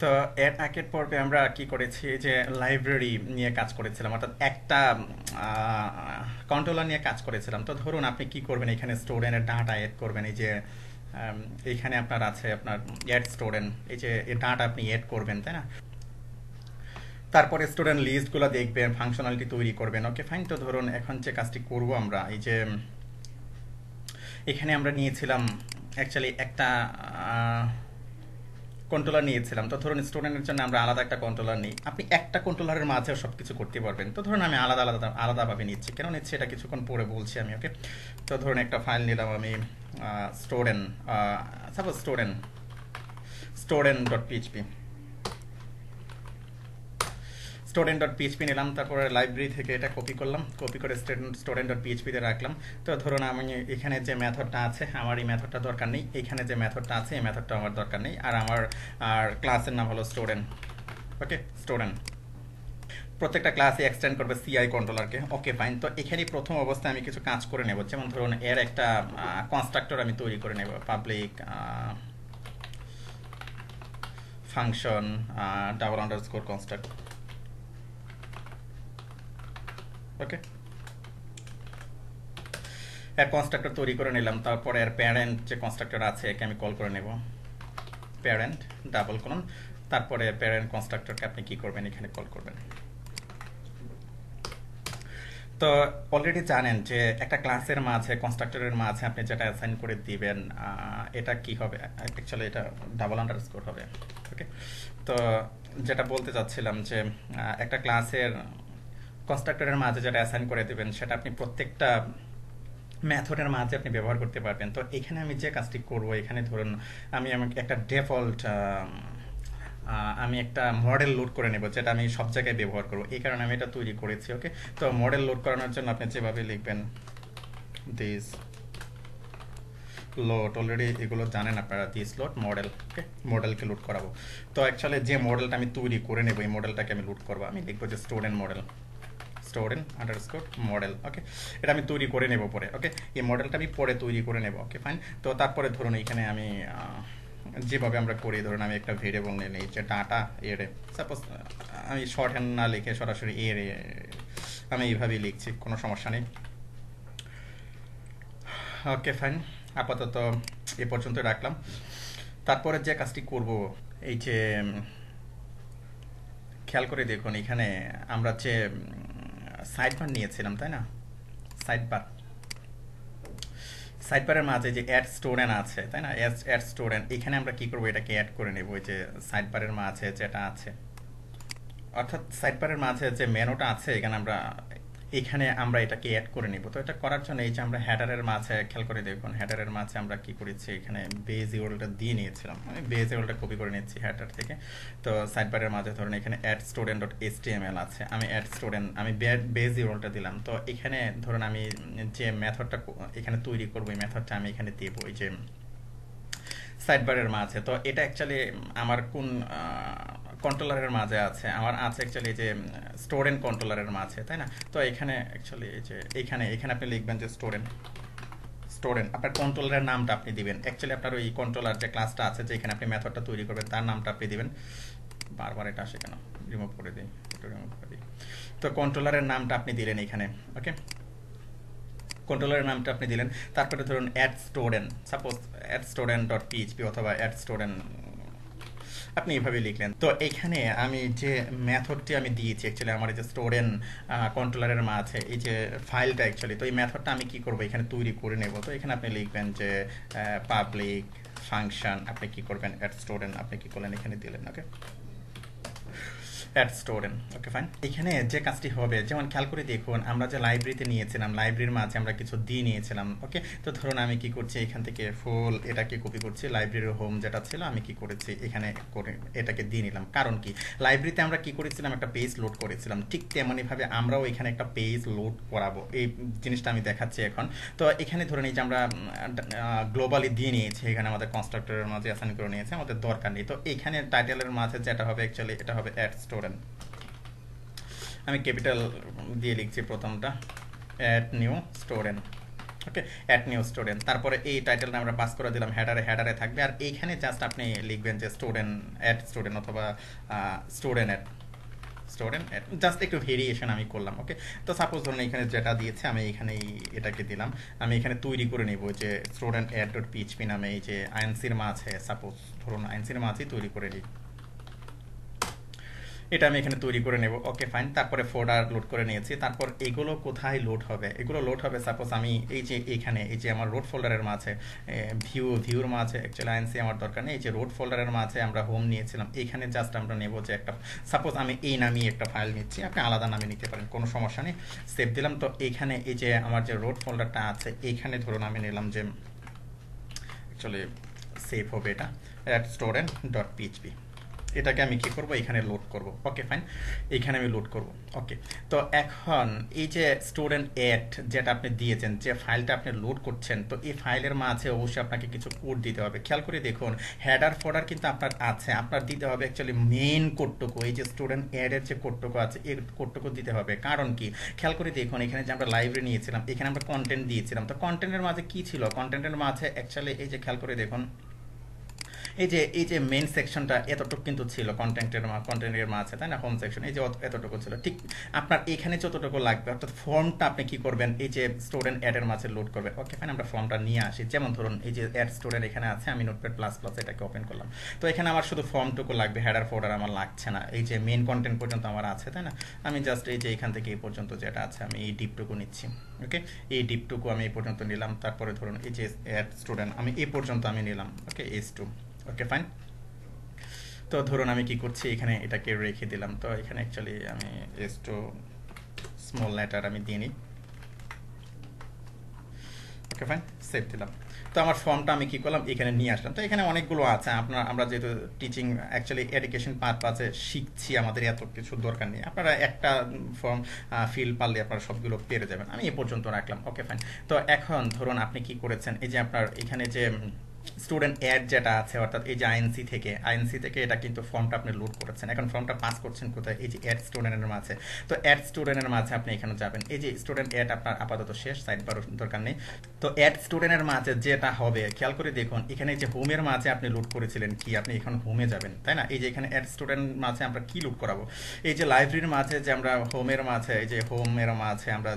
তো এর আগের পর্বে আমরা কি করেছি যে লাইব্রেরি নিয়ে কাজ করেছিলাম, অর্থাৎ একটা কন্ট্রোলার নিয়ে কাজ করেছিলাম। তো ধরুন আপনি কি করবেন, এখানে স্টুডেন্টের ডাটা এড করবেন। এই যে এইখানে আপনার আছে আপনার এড স্টুডেন্ট, এই যে এই ডাটা আপনি এড করবেন, তাই না? তারপরে স্টুডেন্ট লিস্টগুলো দেখবেন, ফাংশনালিটি তৈরি করবেন। Okay fine. তো ধরুন এখন যে কাজটি করব আমরা, এই যে এখানে আমরা নিয়েছিলাম অ্যাকচুয়ালি একটা কন্ট্রোলার নিয়েছিলাম। তো ধরুন স্টুডেন্টের জন্য আমরা আলাদা একটা কন্ট্রোলার নিই। আপনি একটা কন্ট্রোলারের মাঝেও সব কিছু করতে পারবেন। তো ধরুন আমি আলাদাভাবে নিচ্ছি। কেন নিচ্ছি এটা কিছুক্ষণ পরে বলছি আমি। ওকে, তো ধরুন একটা ফাইল নিলাম আমি, স্টুডেন্ট, সাপোজ স্টুডেন্ট.পিএইচপি স্টুডেন্ট.পিএইচপি নিলাম। তারপরে লাইব্রেরি থেকে এটা কপি করলাম, কপি করে স্টুডেন্ট.পিএইচপিতে রাখলাম। তো ধরুন আমি এখানে যে মেথডটা আছে, আমার এই মেথডটা দরকার নেই। এখানে যে মেথডটা আছে এই মেথডটা আমার দরকার নেই। আর আমার ক্লাসের নাম হলো স্টুডেন্ট। ওকে, স্টুডেন্ট প্রত্যেকটা ক্লাসে এক্সটেন্ড করবে সিআই কন্ট্রোলারকে। Okay fine. তো এখানে প্রথম অবস্থায় আমি কিছু কাজ করে নেব। যেমন ধরুন এর একটা কনস্ট্রাক্টর আমি তৈরি করে নেব, public function double underscore construct. Okay, এর কনস্ট্রাক্টর তৈরি করে নিলাম। তারপরে এর প্যারেন্ট যে কনস্ট্রাক্টর আছে একে আমি কল করে নেব, প্যারেন্ট ডাবল কোলন। তারপরে প্যারেন্ট কনস্ট্রাক্টরকে আপনি কি করবেন, এখানে কল করবেন। তো অলরেডি জানেন যে একটা ক্লাসের মাঝে, কনস্ট্রাক্টরের মাঝে আপনি যেটা অ্যাসাইন করে দিবেন, এটা কি হবে, অ্যাকচুয়ালি এটা ডাবল আন্ডারস্কোর হবে। ওকে, তো যেটা বলতে চাচ্ছিলাম যে একটা ক্লাসের কনস্ট্রাক্টরের মাঝে যেটা অ্যাসাইন করে দিবেন সেটা আপনি প্রত্যেকটা মেথডের মাঝে আপনি ব্যবহার করতে পারবেন। তো এখানে আমি যে কাজটি করব, এখানে ধরুন আমি একটা ডিফল্ট আমি একটা মডেল লোড করে নেব, যেটা আমি সব জায়গায় ব্যবহার করব। এই কারণে আমি এটা তৈরি করেছি। ওকে, তো মডেল লোড করানোর জন্য আপনি যেভাবে লিখবেন দিস লোড, অলরেডি এগুলো জানেন আপনারা, দিস লোড মডেল। ওকে, মডেলকে লোড করাবো। তো অ্যাকচুয়ালি যে মডেলটা আমি তৈরি করে নেব, এই মডেলটাকে আমি লোড করবো। আমি লিখবো যে student model, student underscore model. Okay, এটা আমি তৈরি করে নেব পরে। ওকে, এই মডেলটা আমি পরে তৈরি করে নেব। Okay fine. তো তারপরে ধরুন এখানে আমি যেভাবে আমরা করি, ধরুন আমি একটা ভেরিয়েবল নিয়ে নিই যে ডাটা এরে, সাপোজ আমি শর্ট হ্যান্ড না লিখে সরাসরি এরে আমি এইভাবেই লিখছি, কোনো সমস্যা নেই। ওকে ফাইন, আপাতত এ পর্যন্ত রাখলাম। তারপরে যে কাজটি করব, এই যে খেয়াল করে দেখুন এখানে আমরা যে সাইড বার নিয়েছিলাম, তাই না? সাইড বার, সাইড বারের মাঝে যে অ্যাড স্টুডেন্ট আছে, তাই না? অ্যাড স্টুডেন্ট, এখানে আমরা কি করব, এটাকে অ্যাড করে নেব। ওই যে সাইড বারের মাঝে যেটা আছে, অর্থাৎ সাইড বারের মাঝে যে মেনুটা আছে, এখানে আমরা এটাকে অ্যাড করে নিব। তো এটা করার জন্য এই যে আমরা হেডারের মাঝে, খেয়াল করে দেখুন হেডারের মাঝে আমরা কি করেছি, এখানে বেজ ইউআরএলটা দিয়ে নিয়েছিলাম। আমি বেজ ইউআরএলটা কপি করে নিচ্ছি হেডার থেকে। তো সাইড বারের মাঝে ধরুন এখানে অ্যাড স্টুডেন্ট ডট এইচটিএমএল আছে, আমি অ্যাড স্টুডেন্ট, আমি বেজ ইউআরএলটা দিলাম। তো এখানে ধরুন আমি যে মেথডটা এখানে তৈরি করবো, এই মেথডটা আমি এখানে দেবো এই যে সাইড বারের মাঝে। তো এটা অ্যাকচুয়ালি আমার কোন কন্ট্রোলারের মাঝে আছে, আমার আছে অ্যাকচুয়ালি যে স্টুডেন্ট কন্ট্রোলারের মাঝে, তাই না? তো এখানে অ্যাকচুয়ালি এই যে এখানে আপনি লিখবেন যে স্টুডেন্ট আপনার কন্ট্রোলারের নামটা আপনি দিবেন। অ্যাকচুয়ালি আপনার ওই কন্ট্রোলার যে ক্লাসটা আছে, যে এখানে আপনি মেথডটা তৈরি করবেন, তার নামটা আপনি দিবেন। বারবার এটা আসে কেন, রিমুভ করে দিই, একটু রিমুভ করে দিই। তো কন্ট্রোলারের নামটা আপনি দিলেন এখানে। ওকে, কন্ট্রোলারের নামটা আপনি দিলেন। তারপরে ধরুন add student, suppose add student dot PHP অথবা অ্যাড স্টুডেন্ট, আপনি এভাবে লিখলেন। তো এখানে আমি যে মেথডটি আমি দিয়েছি, অ্যাকচুয়ালি আমার এই যে স্টুডেন্ট কন্ট্রোলারের মাঝে এই যে ফাইলটা অ্যাকচুয়ালি, তো এই মেথডটা আমি কি করব, এখানে তৈরি করে নেব। তো এখানে আপনি লিখবেন যে পাবলিক ফাংশন, আপনি কি করবেন অ্যাড স্টুডেন্ট, আপনি কি করলেন এখানে দিলেন। ওকে, অ্যাড স্টুডেন্ট। Okay fine. এখানে যে কাজটি হবে, যেমন খেয়াল করে দেখুন আমরা যে লাইব্রেরিতে নিয়েছিলাম, লাইব্রেরির মাঝে আমরা কিছু দিয়ে নিয়েছিলাম। ওকে, তো ধরুন আমি কি করছি, এখান থেকে ফুল এটাকে কপি করছি, লাইব্রেরির হোম যেটা ছিল আমি কি করেছি এখানে করে এটাকে দিয়ে নিলাম। কারণ কি, লাইব্রেরিতে আমরা কি করেছিলাম, একটা পেজ লোড করেছিলাম, ঠিক তেমনইভাবে আমরাও এখানে একটা পেজ লোড করাবো। এই জিনিসটা আমি দেখাচ্ছি এখন। তো এখানে ধরুন এই যে আমরা গ্লোবালি দিয়ে নিয়েছি, এখানে আমাদের কনস্ট্রাক্টরের মাঝে অ্যাসাইন করে নিয়েছি, আমাদের দরকার নেই। তো এখানে টাইটেলের মাঝে যেটা হবে অ্যাকচুয়ালি এটা হবে অ্যাড স্টুডেন্ট। আমি ক্যাপিটাল দিয়ে লিখছি প্রথমটা, অ্যাড নিউ স্টুডেন্ট। ওকে, অ্যাড নিউ স্টুডেন্ট, তারপরে এই টাইটেলটা আমরা পাস করে দিলাম হেডারে থাকবে, আর এইখানে জাস্ট আপনি লিখবেন যে স্টুডেন্ট অ্যাড স্টুডেন্ট অথবা স্টুডেন্ট অ্যাড জাস্ট একটু ভেরিয়েশন আমি করলাম। ওকে, তো সাপোজ ধরুন এখানে যেটা দিয়েছে আমি এখানে এটাকে দিলাম, আমি এখানে তৈরি করে নিব যে স্টুডেন্ট অ্যাড ডট পিএইচপি নামে এই যে আইএনসির মা আছে, সাপোজ ধরুন আইএনসির মাঝেই তৈরি করে নিই, এটা আমি এখানে তৈরি করে নেব। ওকে ফাইন, তারপরে ফোল্ডার লোড করে নিয়েছি। তারপর এগুলো কোথায় লোড হবে, এগুলো লোড হবে সাপোজ আমি এই যে এখানে এই যে আমার রোড ফোল্ডারের মাঝে ভিউর মাঝে অ্যাকচুয়ালি আইএনসি আমার দরকার নেই, এই যে রোড ফোল্ডারের মাঝে আমরা হোম নিয়েছিলাম, এখানে জাস্ট আমরা নেব যে একটা সাপোজ আমি এই নামিয়ে একটা ফাইল নিচ্ছি, আপনি আলাদা নামে নিতে পারেন, কোনো সমস্যা নেই। সেভ দিলাম। তো এখানে এই যে আমার যে রোড ফোল্ডারটা আছে এইখানে ধরুন আমি নিলাম যে অ্যাকচুয়ালি সেভ হবে এটা স্টুডেন্ট ডট পিএইচপি, এটাকে আমি কি করব এখানে লোড করব। ওকে ফাইন, এখানে আমি লোড করব। ওকে, তো এখন এই যে স্টুডেন্ট অ্যাড যেটা আপনি দিয়েছেন, যে ফাইলটা আপনি লোড করছেন, তো এই ফাইলের মাঝে অবশ্যই আপনাকে কিছু কোড দিতে হবে। খেয়াল করে দেখুন হেডার ফোল্ডার কিন্তু আপনার আছে, আপনার দিতে হবে অ্যাকচুয়ালি মেইন কোডটুকু, এই যে স্টুডেন্ট অ্যাডের যে কোডটুকু আছে এই কোডটুকু দিতে হবে। কারণ কি, খেয়াল করে দেখুন এখানে যে আমরা লাইব্রেরি নিয়েছিলাম, এখানে আমরা কন্টেন্ট দিয়েছিলাম, তো কন্টেন্টের মাঝে কি ছিল, কন্টেন্টের মাঝে অ্যাকচুয়ালি এই যে খেয়াল করে দেখুন এই যে মেইন সেকশনটা এতটুকু কিন্তু ছিল কন্টেন্টের মাঝে, তাই না, হোম সেকশন এই যে এতটুকু ছিল। ঠিক আপনার এখানে যতটুকু লাগবে, অর্থাৎ ফর্মটা আপনি কি করবেন এই যে স্টুডেন্ট অ্যাডের মাঝে লোড করবেন। ওকে ফাইন, আমরা ফর্মটা নিয়ে আসি। যেমন ধরুন এই যে অ্যাড স্টুডেন্ট এখানে আছে, আমি নোটপ্যাড প্লাস প্লাস এটাকে ওপেন করলাম, তো এখানে আমার শুধু ফর্মটুকু লাগবে, হেডার ফোল্ডার আমার লাগছে না, এই যে মেইন কন্টেন্ট পর্যন্ত আমার আছে, তাই না। আমি জাস্ট এই যে এখান থেকে এই পর্যন্ত যেটা আছে আমি এই ডিপটুকু নিচ্ছি। ওকে, এই ডিপটুকু আমি এই পর্যন্ত নিলাম, তারপরে ধরুন এই যে অ্যাড স্টুডেন্ট আমি এই পর্যন্ত আমি নিলাম। ওকে, S2। ওকে ফাইন, তো ধরুন আমি কি করছি এখানে এটাকে রেখে দিলাম, তো এখানে অ্যাকচুয়ালি আমি S2 স্মল লেটার আমি দিয়ে নিই। ওকে ফাইন, সেভ দিলাম। তো আমার ফর্মটা আমি কি করলাম এখানে নিয়ে আসলাম। তো এখানে অনেকগুলো আছে, আমরা যেহেতু টিচিং অ্যাকচুয়ালি এডুকেশন পারপাসে শিখছি, আমাদের এত কিছু দরকার নেই, আপনারা একটা ফর্ম ফিল পারলে আপনারা সবগুলো পেরে যাবেন। আমি এ পর্যন্ত রাখলাম। ওকে ফাইন, তো এখন ধরুন আপনি কি করেছেন, এই যে আপনার এখানে যে স্টুডেন্ট অ্যাড যেটা আছে, অর্থাৎ এই যে আইএনসি থেকে এটা কিন্তু ফর্মটা আপনি লোড করেছেন, এখন ফর্মটা পাস করছেন কোথায়, এই যে অ্যাড স্টুডেন্টের মাঝে। তো অ্যাড স্টুডেন্টের মাঝে আপনি এখানে যাবেন, এই যে স্টুডেন্ট অ্যাড আপনার আপাতত শেষ, সাইড বারো দরকার নেই। তো অ্যাড স্টুডেন্টের মাঝে যেটা হবে খেয়াল করে দেখুন, এখানে যে হোমের মাঝে আপনি লোড করেছিলেন কি, আপনি এখন হোমে যাবেন, তাই না। এই যে এখানে অ্যাড স্টুডেন্ট মাঝে আমরা কি লোড করাবো, এই যে লাইব্রেরির মাঝে যে আমরা হোমের মাঝে, এই যে হোমের মাঝে আমরা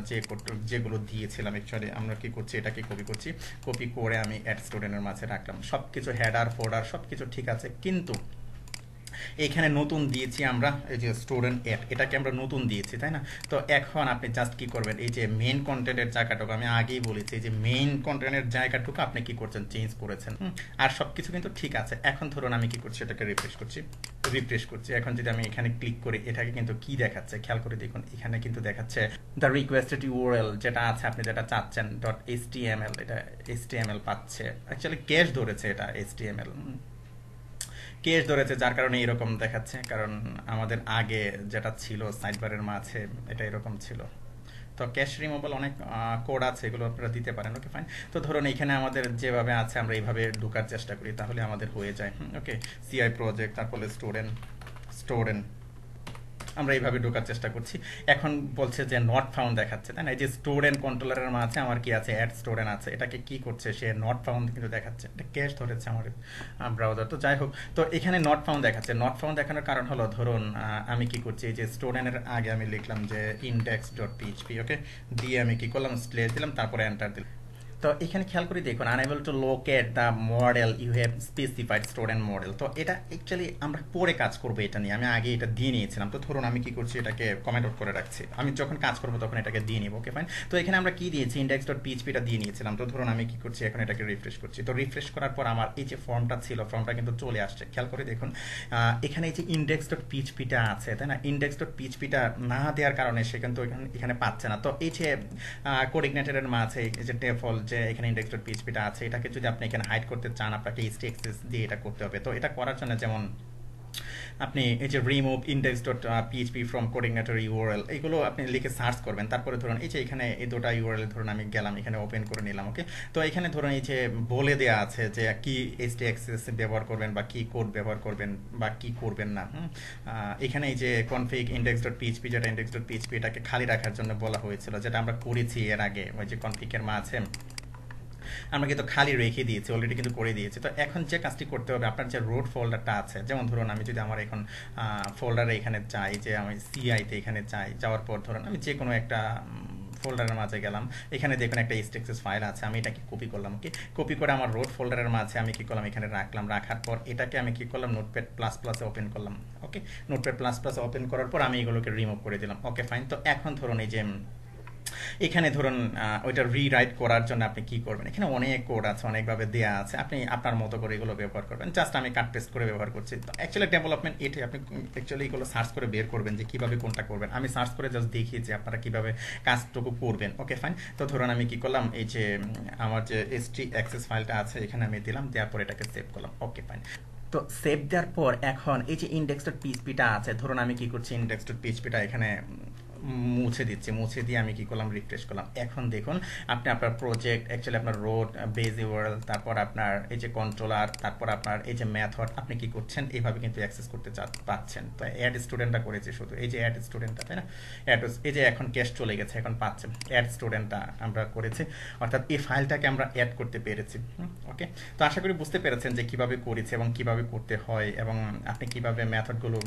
যেগুলো দিয়েছিলাম অ্যাকচুয়ালি আমরা কি করছি, এটাকে কপি করে আমি অ্যাড স্টুডেন্টের মাঝে রাখলাম। সব কিছু হেডার ফোল্ডার সব কিছু ঠিক আছে, কিন্তু এখানে নতুন দিয়েছি আমরা এই যে স্টুডেন্ট অ্যাড, এটাকে আমরা নতুন দিয়েছি, তাই না। তো এখন আপনি জাস্ট কি করবেন, এই যে মেইন কন্টেন্টের জায়গাটুকু আমি আগেই বলেছি, এই যে মেইন কন্টেন্টের জায়গাটুকু আপনি কি করছেন, চেঞ্জ করেছেন, আর সব কিছু কিন্তু ঠিক আছে। এখন ধরুন আমি কি করছি, এটাকে রিফ্রেশ করছি। এখন যদি আমি এখানে ক্লিক করি, এটাকে কিন্তু কি দেখাচ্ছে খেয়াল করে দেখুন, এখানে কিন্তু দেখাচ্ছে দ্য রিকোয়েস্টেড ইউআরএল যেটা আছে, আপনি যেটা চাচ্ছেন .html, এটা HTML পাচ্ছে, অ্যাকচুয়ালি ক্যাশ ধরেছে, এটা HTML কেস ধরেছে, যার কারণে এরকম দেখাচ্ছে, কারণ আমাদের আগে যেটা ছিল সাইডবারের মাঝে এটা এরকম ছিল। তো ক্যাশ রিমুভাল অনেক কোড আছে, এগুলো আপনারা দিতে পারেন। ওকে ফাইন, তো ধরুন এখানে আমাদের যেভাবে আছে আমরা এইভাবে ঢোকার চেষ্টা করি, তাহলে আমাদের হয়ে যায়। ওকে, সিআই প্রজেক্ট, তারপরে স্টুডেন্ট আমরা এইভাবে ঢোকার চেষ্টা করছি। এখন বলছে যে নট ফাউন্ড দেখাচ্ছে, তাই না। এই যে স্টুডেন্ট কন্ট্রোলারের মাঝে আমার কি আছে, অ্যাড স্টুডেন্ট আছে, এটাকে কি করছে সে নট ফাউন্ড কিন্তু দেখাচ্ছে, এটা ক্যাশ ধরেছে আমার ব্রাউজার। তো যাই হোক, তো এখানে নট ফাউন্ড দেখাচ্ছে। নট ফাউন্ড দেখানোর কারণ হলো ধরুন আমি কি করছি, এই যে স্টুডেন্টের আগে আমি লিখলাম যে index.php, ওকে, দিয়ে আমি কি করলাম স্লেস দিলাম, তারপরে এন্টার দিলাম। তো এখানে খেয়াল করে দেখুন unable to locate the model you have specified student model. তো এটা অ্যাকচুয়ালি আমরা পরে কাজ করবো, এটা নিয়ে আমি আগে এটা দিয়ে নিয়েছিলাম। তো ধরুন আমি কি করছি, এটাকে কমেন্ট আউট করে রাখছি, আমি যখন কাজ করবো তখন এটাকে দিয়ে নিব। ওকে ফাইন, তো এখানে আমরা কি দিয়েছি, index.phpটা দিয়ে নিয়েছিলাম। তো ধরুন আমি কি করছি, এখন এটাকে রিফ্রেশ করছি। তো রিফ্রেশ করার পর আমার এই যে ফর্মটা ছিল, ফর্মটা কিন্তু চলে আসছে। খেয়াল করে দেখুন এখানে এই যে index.phpটা আছে, তাই না। index.phpটা না দেওয়ার কারণে সে কিন্তু এখানে পাচ্ছে না। তো এই যে কোঅর্ডিনেটরের মাঝে এই যে ডিফল্ট যে এখানে index.phpটা আছে, এটাকে যদি আপনি এখানে হাইড করতে চান, আপনাকে htaccess দিয়ে এটা করতে হবে। তো এটা করার জন্য যেমন আপনি এই যে remove index.php from coordinator URL, এগুলো আপনি লিখে সার্চ করবেন। তারপরে ধরুন এই যে এখানে এই দুটো ইউআরএল ধরুন আমি গেলাম, এখানে ওপেন করে নিলাম। ওকে, তো এখানে ধরুন এই যে বলে দেওয়া আছে যে কি htaccess ব্যবহার করবেন বা কি কোড ব্যবহার করবেন বা কি করবেন না। এখানে এই যে config index.php, যেটা index.php এটাকে খালি রাখার জন্য বলা হয়েছিল, যেটা আমরা করেছি এর আগে ওই যে config এর মাঝে আমরা কিন্তু খালি রেখে দিয়েছি, অলরেডি কিন্তু করে দিয়েছি। তো এখন যে কাজটি করতে হবে, আপনার যে রুট ফোল্ডারটা আছে, যেমন ধরুন আমি যদি আমার এখন ফোল্ডারে এখানে চাই, যে আমি সিআইতে এখানে চাই, যাওয়ার পর ধরুন আমি যে কোনো একটা ফোল্ডারের মাঝে গেলাম, এখানে দেখুন একটা এক্সটেক্সেস ফাইল আছে, আমি এটাকে কপি করলাম। ওকে, কপি করে আমার রোড ফোল্ডারের মাঝে আমি কি করলাম, এখানে রাখলাম। রাখার পর এটাকে আমি কি করলাম, নোটপ্যাড প্লাস প্লাসে ওপেন করলাম। ওকে, নোটপ্যাড প্লাস প্লাসে ওপেন করার পর আমি এগুলোকে রিমুভ করে দিলাম। Okay fine. তো এখন ধরুন এই যে এখানে ধরুন ওইটা রিরাইট করার জন্য আপনি কি করবেন, এখানে অনেক কোড আছে, অনেকভাবে দেওয়া আছে, আপনি আপনার মতো করে এগুলো ব্যবহার করবেন। জাস্ট আমি কাট পেস্ট করে ব্যবহার করছি। তো অ্যাকচুয়ালি ডেভেলপমেন্ট এটাই, আপনি অ্যাকচুয়ালি এগুলো সার্চ করে বের করবেন যে কীভাবে কোনটা করবেন। আমি সার্চ করে জাস্ট দেখিয়েছি আপনারা কীভাবে কাজটুকু করবেন। Okay fine. তো ধরুন আমি কি করলাম, এই যে আমার যে এসটি অ্যাক্সেস ফাইলটা আছে এখানে আমি দিলাম, দেওয়ার পর এটাকে সেভ করলাম। Okay fine. তো সেভ দেওয়ার পর এখন এই যে ইন্ডেক্স ডট পিএইচপিটা আছে, ধরুন আমি কি করছি, ইন্ডেক্স ডট পিএইচপিটা এখানে মুছে দিচ্ছি। মুছে দিয়ে আমি কি করলাম, রিফ্রেশ করলাম। এখন দেখুন আপনি আপনার প্রজেক্ট, অ্যাকচুয়ালি আপনার রোড, বেজ ইউআরএল, তারপর আপনার এই যে কন্ট্রোলার, তারপর আপনার এই যে মেথড, আপনি কি করছেন, এইভাবে কিন্তু অ্যাক্সেস করতে পাচ্ছেন। তো অ্যাড স্টুডেন্টটা করেছি শুধু, এই যে অ্যাড স্টুডেন্টটা, তাই না, অ্যাড, এই যে এখন ক্যাশ চলে গেছে, এখন পাচ্ছেন। অ্যাড স্টুডেন্টটা আমরা করেছি, অর্থাৎ এই ফাইলটাকে আমরা অ্যাড করতে পেরেছি। ওকে, তো আশা করি বুঝতে পেরেছেন যে কিভাবে করেছি এবং কিভাবে করতে হয়, এবং আপনি কিভাবে মেথডগুলো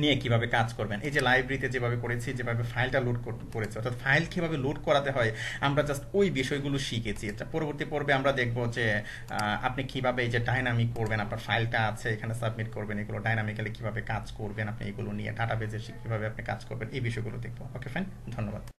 নিয়ে কিভাবে কাজ করবেন। এই যে লাইব্রেরিতে যেভাবে করেছি, যেভাবে ফাইলটা লোড করেছি, অর্থাৎ ফাইল কিভাবে লোড করাতে হয়, আমরা জাস্ট ওই বিষয়গুলো শিখেছি। এটা পরবর্তী পর্বে আমরা দেখব যে আপনি কিভাবে এই যে ডাইনামিক করবেন, আপনার ফাইলটা আছে এখানে সাবমিট করবেন, এগুলো ডাইনামিক্যালি কিভাবে কাজ করবেন, আপনি এগুলো নিয়ে ডাটাবেজে কিভাবে আপনি কাজ করবেন, এই বিষয়গুলো দেখবো। ওকে ফাইন, ধন্যবাদ।